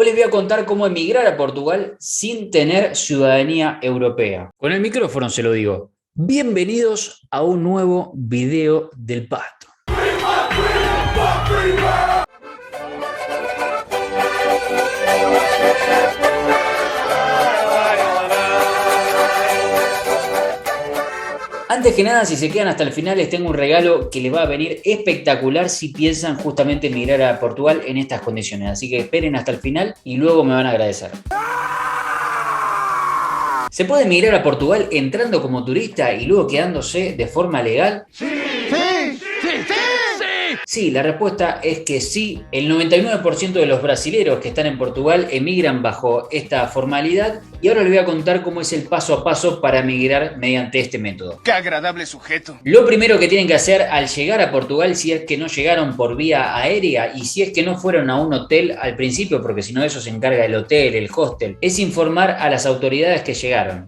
Hoy les voy a contar cómo emigrar a Portugal sin tener ciudadanía europea. Con el micrófono se lo digo. Bienvenidos a un nuevo video del Pato. Antes que nada, si se quedan hasta el final, les tengo un regalo que les va a venir espectacular si piensan justamente emigrar a Portugal en estas condiciones. Así que esperen hasta el final y luego me van a agradecer. ¿Se puede emigrar a Portugal entrando como turista y luego quedándose de forma legal? Sí, la respuesta es que sí. El 99% de los brasileros que están en Portugal emigran bajo esta formalidad y ahora les voy a contar cómo es el paso a paso para emigrar mediante este método. ¡Qué agradable sujeto! Lo primero que tienen que hacer al llegar a Portugal, si es que no llegaron por vía aérea y si es que no fueron a un hotel al principio, porque si no de eso se encarga el hotel, el hostel, es informar a las autoridades que llegaron.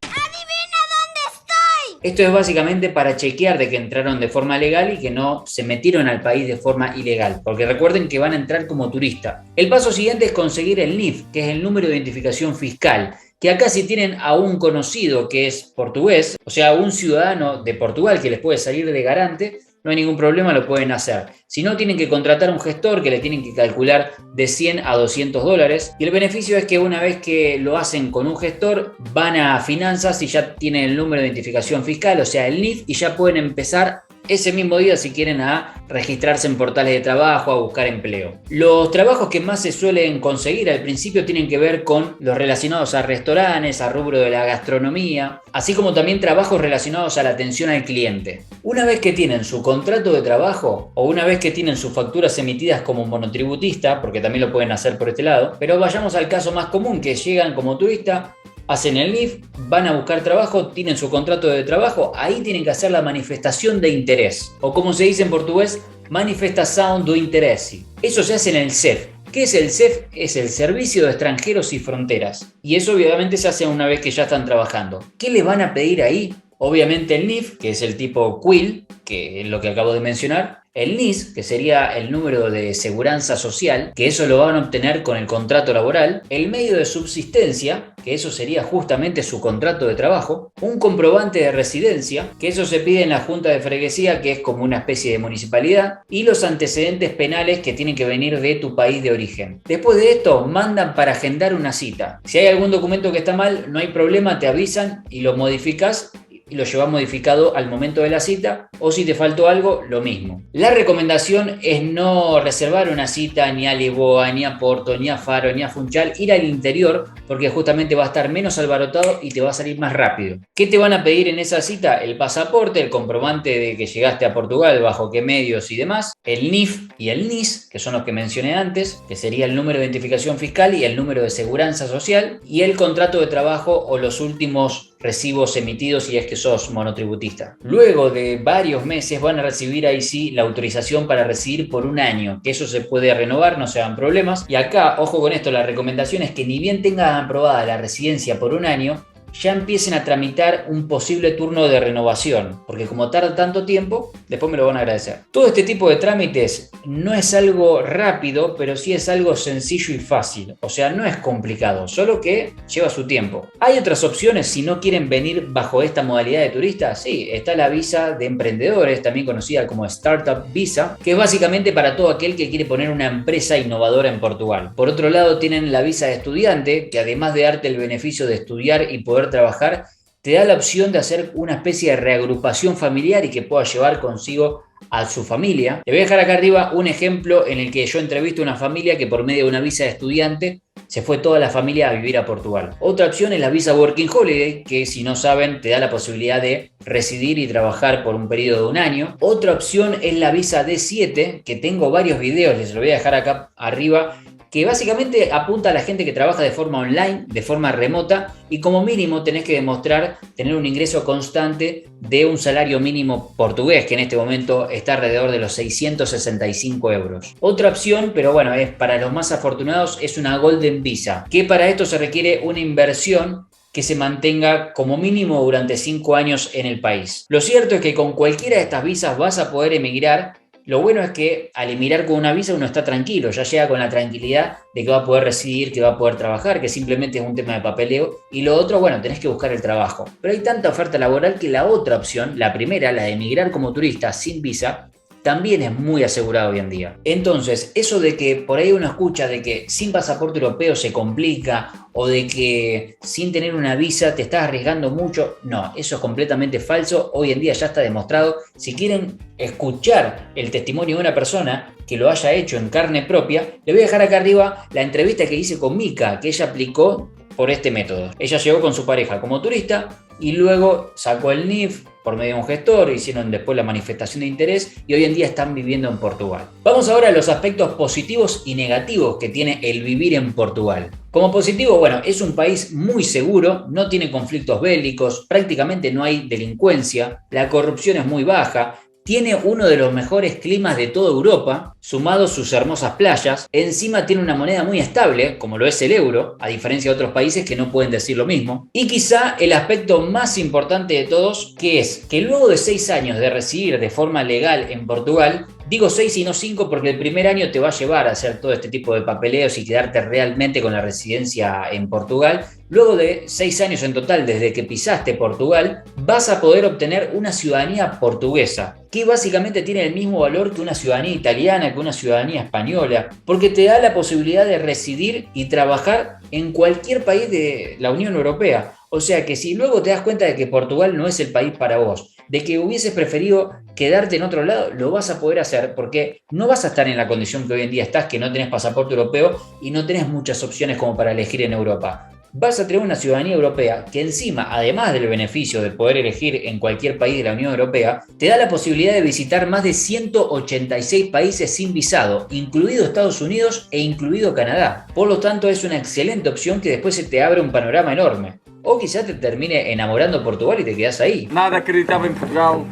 Esto es básicamente para chequear de que entraron de forma legal y que no se metieron al país de forma ilegal, porque recuerden que van a entrar como turista. El paso siguiente es conseguir el NIF, que es el número de identificación fiscal, que acá si tienen a un conocido que es portugués, o sea, un ciudadano de Portugal que les puede salir de garante, no hay ningún problema, lo pueden hacer. Si no, tienen que contratar un gestor que le tienen que calcular de 100 a 200 dólares. Y el beneficio es que una vez que lo hacen con un gestor, van a finanzas y ya tienen el número de identificación fiscal, o sea, el NIF, y ya pueden empezar ese mismo día si quieren a registrarse en portales de trabajo, a buscar empleo. Los trabajos que más se suelen conseguir al principio tienen que ver con los relacionados a restaurantes, a rubro de la gastronomía, así como también trabajos relacionados a la atención al cliente. Una vez que tienen su contrato de trabajo o una vez que tienen sus facturas emitidas como monotributista, porque también lo pueden hacer por este lado, pero vayamos al caso más común, que llegan como turista, hacen el NIF, van a buscar trabajo, tienen su contrato de trabajo, ahí tienen que hacer la manifestación de interés, o como se dice en portugués, manifestação do interesse. Eso se hace en el CEF. ¿Qué es el CEF? Es el Servicio de Extranjeros y Fronteras. Y eso obviamente se hace una vez que ya están trabajando. ¿Qué les van a pedir ahí? Obviamente el NIF, que es el tipo Quill, que es lo que acabo de mencionar. El NIS, que sería el número de seguranza social, que eso lo van a obtener con el contrato laboral. El medio de subsistencia, que eso sería justamente su contrato de trabajo. Un comprobante de residencia, que eso se pide en la Junta de Freguesía, que es como una especie de municipalidad. Y los antecedentes penales que tienen que venir de tu país de origen. Después de esto, mandan para agendar una cita. Si hay algún documento que está mal, no hay problema, te avisan y lo modificas y lo llevas modificado al momento de la cita, o si te faltó algo, lo mismo. La recomendación es no reservar una cita ni a Lisboa, ni a Porto, ni a Faro, ni a Funchal, ir al interior, porque justamente va a estar menos alborotado y te va a salir más rápido. ¿Qué te van a pedir en esa cita? El pasaporte, el comprobante de que llegaste a Portugal, bajo qué medios y demás, el NIF y el NIS, que son los que mencioné antes, que sería el número de identificación fiscal y el número de seguranza social, y el contrato de trabajo o los últimos recibos emitidos si es que sos monotributista. Luego de varios meses van a recibir ahí sí la autorización para residir por un año, que eso se puede renovar, no se hagan problemas. Y acá, ojo con esto, la recomendación es que ni bien tengan aprobada la residencia por un año, ya empiecen a tramitar un posible turno de renovación, porque como tarda tanto tiempo, después me lo van a agradecer. Todo este tipo de trámites no es algo rápido, pero sí es algo sencillo y fácil, o sea, no es complicado, solo que lleva su tiempo. ¿Hay otras opciones si no quieren venir bajo esta modalidad de turista? Sí, está la visa de emprendedores, también conocida como Startup Visa, que es básicamente para todo aquel que quiere poner una empresa innovadora en Portugal. Por otro lado, tienen la visa de estudiante, que además de darte el beneficio de estudiar y poder trabajar, te da la opción de hacer una especie de reagrupación familiar y que pueda llevar consigo a su familia. Le voy a dejar acá arriba un ejemplo en el que yo entrevisto a una familia que por medio de una visa de estudiante se fue toda la familia a vivir a Portugal. Otra opción es la visa Working Holiday, que si no saben te da la posibilidad de residir y trabajar por un periodo de un año. Otra opción es la visa D7, que tengo varios videos, les lo voy a dejar acá arriba, que básicamente apunta a la gente que trabaja de forma online, de forma remota, y como mínimo tenés que demostrar tener un ingreso constante de un salario mínimo portugués, que en este momento está alrededor de los 665 euros. Otra opción, pero bueno, es para los más afortunados, es una Golden Visa, que para esto se requiere una inversión que se mantenga como mínimo durante 5 años en el país. Lo cierto es que con cualquiera de estas visas vas a poder emigrar Lo bueno es que al emigrar con una visa uno está tranquilo, ya llega con la tranquilidad de que va a poder residir, que va a poder trabajar, que simplemente es un tema de papeleo. Y lo otro, bueno, tenés que buscar el trabajo. Pero hay tanta oferta laboral que la otra opción, la primera, la de emigrar como turista sin visa, también es muy asegurado hoy en día. Entonces, eso de que por ahí uno escucha de que sin pasaporte europeo se complica o de que sin tener una visa te estás arriesgando mucho, no, eso es completamente falso. Hoy en día ya está demostrado. Si quieren escuchar el testimonio de una persona que lo haya hecho en carne propia, le voy a dejar acá arriba la entrevista que hice con Mika, que ella aplicó por este método. Ella llegó con su pareja como turista y luego sacó el NIF por medio de un gestor, hicieron después la manifestación de interés y hoy en día están viviendo en Portugal. Vamos ahora a los aspectos positivos y negativos que tiene el vivir en Portugal. Como positivo, bueno, es un país muy seguro, no tiene conflictos bélicos, prácticamente no hay delincuencia, la corrupción es muy baja, tiene uno de los mejores climas de toda Europa, sumado sus hermosas playas. Encima tiene una moneda muy estable, como lo es el euro, a diferencia de otros países que no pueden decir lo mismo. Y quizá el aspecto más importante de todos, que es que luego de 6 años de residir de forma legal en Portugal, digo 6 y no 5 porque el primer año te va a llevar a hacer todo este tipo de papeleos y quedarte realmente con la residencia en Portugal. Luego de 6 años en total desde que pisaste Portugal, vas a poder obtener una ciudadanía portuguesa, que básicamente tiene el mismo valor que una ciudadanía italiana, que una ciudadanía española, porque te da la posibilidad de residir y trabajar en cualquier país de la Unión Europea. O sea que si luego te das cuenta de que Portugal no es el país para vos, de que hubieses preferido quedarte en otro lado, lo vas a poder hacer porque no vas a estar en la condición que hoy en día estás, que no tenés pasaporte europeo y no tenés muchas opciones como para elegir en Europa. Vas a tener una ciudadanía europea que encima, además del beneficio de poder elegir en cualquier país de la Unión Europea, te da la posibilidad de visitar más de 186 países sin visado, incluido Estados Unidos e incluido Canadá. Por lo tanto, es una excelente opción que después se te abre un panorama enorme. O quizás te termine enamorando Portugal y te quedas ahí. Nada acreditaba en Portugal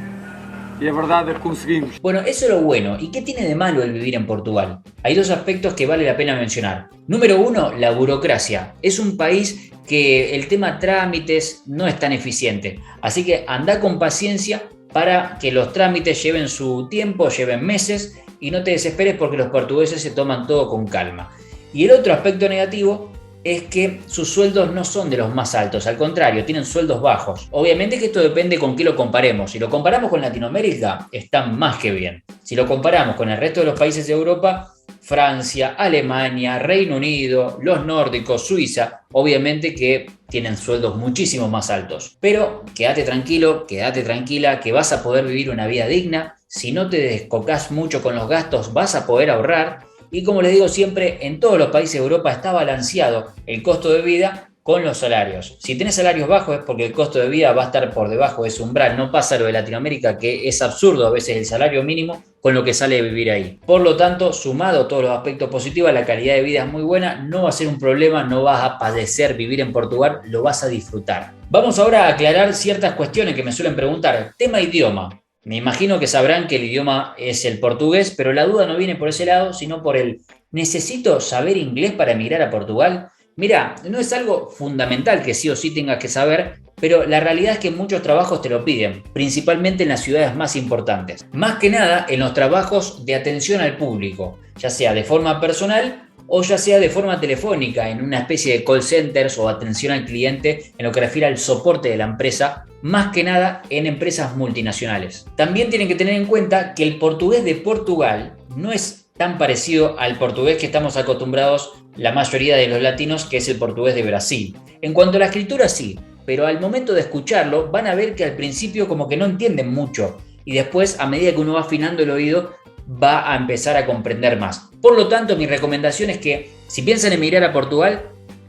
y es verdad que conseguimos. Bueno, eso es lo bueno. ¿Y qué tiene de malo el vivir en Portugal? Hay dos aspectos que vale la pena mencionar. Número uno, la burocracia. Es un país que el tema trámites no es tan eficiente. Así que anda con paciencia para que los trámites lleven su tiempo, lleven meses y no te desesperes porque los portugueses se toman todo con calma. Y el otro aspecto negativo es que sus sueldos no son de los más altos, al contrario, tienen sueldos bajos. Obviamente que esto depende con qué lo comparemos. Si lo comparamos con Latinoamérica, están más que bien. Si lo comparamos con el resto de los países de Europa, Francia, Alemania, Reino Unido, los nórdicos, Suiza, obviamente que tienen sueldos muchísimo más altos. Pero quédate tranquilo, quédate tranquila, que vas a poder vivir una vida digna. Si no te descocás mucho con los gastos, vas a poder ahorrar. Y como les digo siempre, en todos los países de Europa está balanceado el costo de vida con los salarios. Si tenés salarios bajos es porque el costo de vida va a estar por debajo de ese umbral. No pasa lo de Latinoamérica, que es absurdo a veces el salario mínimo con lo que sale de vivir ahí. Por lo tanto, sumado a todos los aspectos positivos, la calidad de vida es muy buena, no va a ser un problema, no vas a padecer vivir en Portugal, lo vas a disfrutar. Vamos ahora a aclarar ciertas cuestiones que me suelen preguntar. Tema idioma. Me imagino que sabrán que el idioma es el portugués, pero la duda no viene por ese lado, sino por el ¿necesito saber inglés para emigrar a Portugal? Mira, no es algo fundamental que sí o sí tengas que saber, pero la realidad es que muchos trabajos te lo piden, principalmente en las ciudades más importantes. Más que nada en los trabajos de atención al público, ya sea de forma personal o ya sea de forma telefónica, en una especie de call centers o atención al cliente en lo que refiere al soporte de la empresa, más que nada en empresas multinacionales. También tienen que tener en cuenta que el portugués de Portugal no es tan parecido al portugués que estamos acostumbrados la mayoría de los latinos, que es el portugués de Brasil. En cuanto a la escritura sí, pero al momento de escucharlo van a ver que al principio como que no entienden mucho y después a medida que uno va afinando el oído va a empezar a comprender más. Por lo tanto, mi recomendación es que si piensan emigrar a Portugal,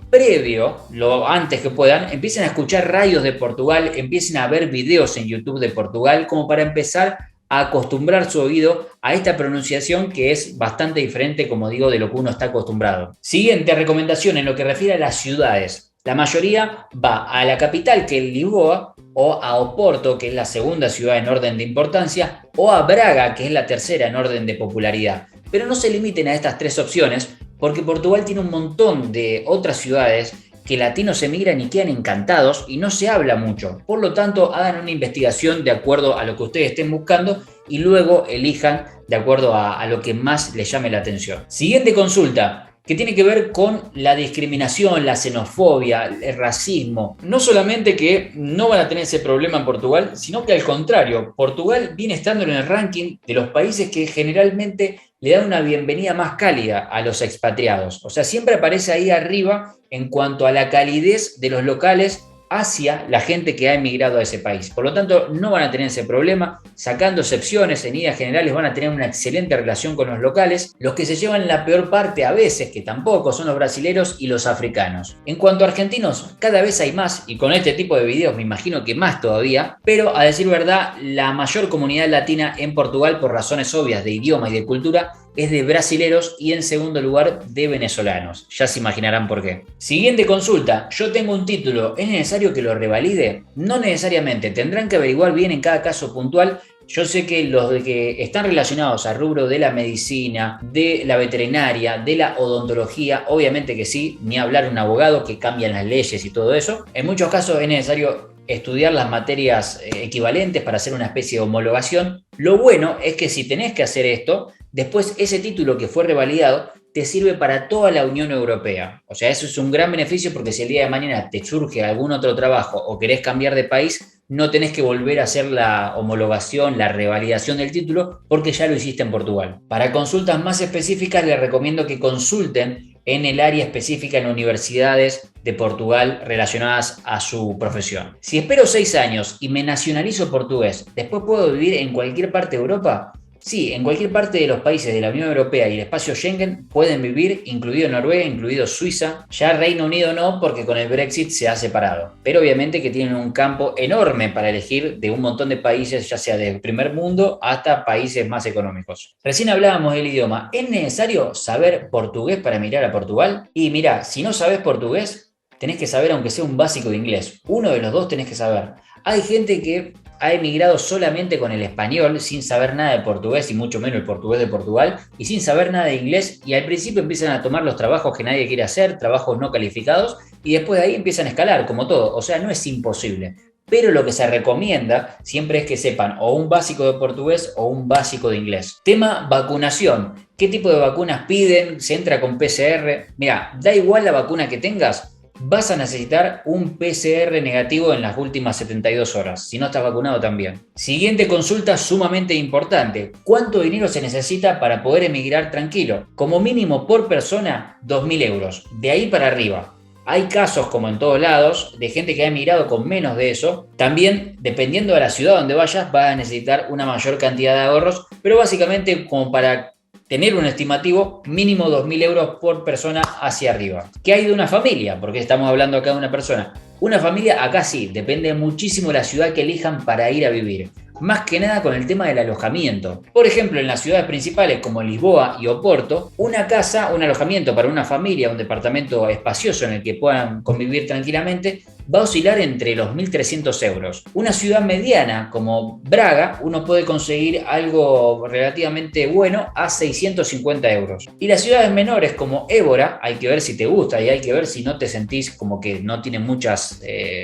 previo, lo antes que puedan, empiecen a escuchar radios de Portugal, empiecen a ver videos en YouTube de Portugal, como para empezar a acostumbrar su oído a esta pronunciación que es bastante diferente, como digo, de lo que uno está acostumbrado. Siguiente recomendación en lo que refiere a las ciudades. La mayoría va a la capital, que es Lisboa, o a Oporto, que es la segunda ciudad en orden de importancia, o a Braga, que es la tercera en orden de popularidad. Pero no se limiten a estas tres opciones, porque Portugal tiene un montón de otras ciudades que latinos emigran y quedan encantados y no se habla mucho. Por lo tanto, hagan una investigación de acuerdo a lo que ustedes estén buscando y luego elijan de acuerdo a lo que más les llame la atención. Siguiente consulta, que tiene que ver con la discriminación, la xenofobia, el racismo. No solamente que no van a tener ese problema en Portugal, sino que al contrario, Portugal viene estando en el ranking de los países que generalmente le dan una bienvenida más cálida a los expatriados. O sea, siempre aparece ahí arriba en cuanto a la calidez de los locales hacia la gente que ha emigrado a ese país. Por lo tanto, no van a tener ese problema, sacando excepciones, en líneas generales van a tener una excelente relación con los locales. Los que se llevan la peor parte a veces, que tampoco, son los brasileros y los africanos. En cuanto a argentinos, cada vez hay más, y con este tipo de videos me imagino que más todavía, pero a decir verdad, la mayor comunidad latina en Portugal, por razones obvias de idioma y de cultura, es de brasileros y en segundo lugar de venezolanos. Ya se imaginarán por qué. Siguiente consulta. Yo tengo un título. ¿Es necesario que lo revalide? No necesariamente. Tendrán que averiguar bien en cada caso puntual. Yo sé que los de que están relacionados al rubro de la medicina, de la veterinaria, de la odontología, obviamente que sí, ni hablar un abogado que cambian las leyes y todo eso. En muchos casos es necesario estudiar las materias equivalentes para hacer una especie de homologación. Lo bueno es que si tenés que hacer esto, después ese título que fue revalidado te sirve para toda la Unión Europea. O sea, eso es un gran beneficio porque si el día de mañana te surge algún otro trabajo o querés cambiar de país, no tenés que volver a hacer la homologación, la revalidación del título porque ya lo hiciste en Portugal. Para consultas más específicas les recomiendo que consulten en el área específica en universidades de Portugal relacionadas a su profesión. Si espero 6 años y me nacionalizo portugués, ¿después puedo vivir en cualquier parte de Europa? Sí, en cualquier parte de los países de la Unión Europea y el espacio Schengen pueden vivir, incluido Noruega, incluido Suiza. Ya Reino Unido no, porque con el Brexit se ha separado. Pero obviamente que tienen un campo enorme para elegir de un montón de países, ya sea del primer mundo hasta países más económicos. Recién hablábamos del idioma. ¿Es necesario saber portugués para emigrar a Portugal? Y mira, si no sabes portugués, tenés que saber aunque sea un básico de inglés. Uno de los dos tenés que saber. Hay gente que ha emigrado solamente con el español, sin saber nada de portugués y mucho menos el portugués de Portugal, y sin saber nada de inglés, y al principio empiezan a tomar los trabajos que nadie quiere hacer, trabajos no calificados, y después de ahí empiezan a escalar, como todo. O sea, no es imposible. Pero lo que se recomienda siempre es que sepan o un básico de portugués o un básico de inglés. Tema vacunación. ¿Qué tipo de vacunas piden? ¿Se entra con PCR? Mira, da igual la vacuna que tengas, vas a necesitar un PCR negativo en las últimas 72 horas, si no estás vacunado también. Siguiente consulta sumamente importante. ¿Cuánto dinero se necesita para poder emigrar tranquilo? Como mínimo por persona, 2.000 euros. De ahí para arriba. Hay casos, como en todos lados, de gente que ha emigrado con menos de eso. También, dependiendo de la ciudad donde vayas, vas a necesitar una mayor cantidad de ahorros, pero básicamente como para tener un estimativo, mínimo 2.000 euros por persona hacia arriba. ¿Qué hay de una familia? Porque estamos hablando acá de una persona. Una familia acá sí, depende muchísimo de la ciudad que elijan para ir a vivir. Más que nada con el tema del alojamiento. Por ejemplo, en las ciudades principales como Lisboa y Oporto, una casa, un alojamiento para una familia, un departamento espacioso en el que puedan convivir tranquilamente, va a oscilar entre los 1.300 euros. Una ciudad mediana como Braga, uno puede conseguir algo relativamente bueno a 650 euros. Y las ciudades menores como Évora, hay que ver si te gusta y hay que ver si no te sentís como que no tiene muchas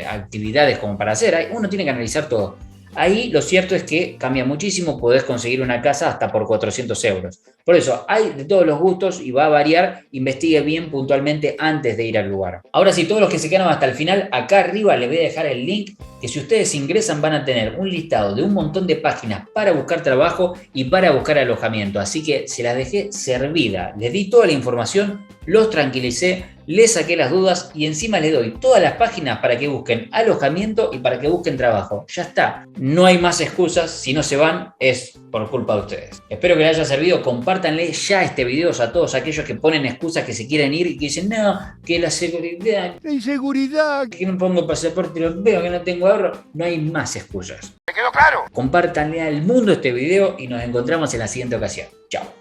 actividades como para hacer. Uno tiene que analizar todo. Ahí lo cierto es que cambia muchísimo, podés conseguir una casa hasta por 400 euros. Por eso hay de todos los gustos y va a variar, investigue bien puntualmente antes de ir al lugar. Ahora sí, todos los que se quedaron hasta el final, acá arriba les voy a dejar el link que si ustedes ingresan van a tener un listado de un montón de páginas para buscar trabajo y para buscar alojamiento. Así que se las dejé servida, les di toda la información, los tranquilicé, les saqué las dudas y encima les doy todas las páginas para que busquen alojamiento y para que busquen trabajo. Ya está, no hay más excusas, si no se van es por culpa de ustedes. Espero que les haya servido, compártanle ya este video a todos aquellos que ponen excusas que se quieren ir y que dicen no, que la inseguridad, que no pongo pasaporte europeo, que no tengo ahorro. No hay más excusas. ¿Me quedó claro? Compártanle al mundo este video y nos encontramos en la siguiente ocasión. Chao.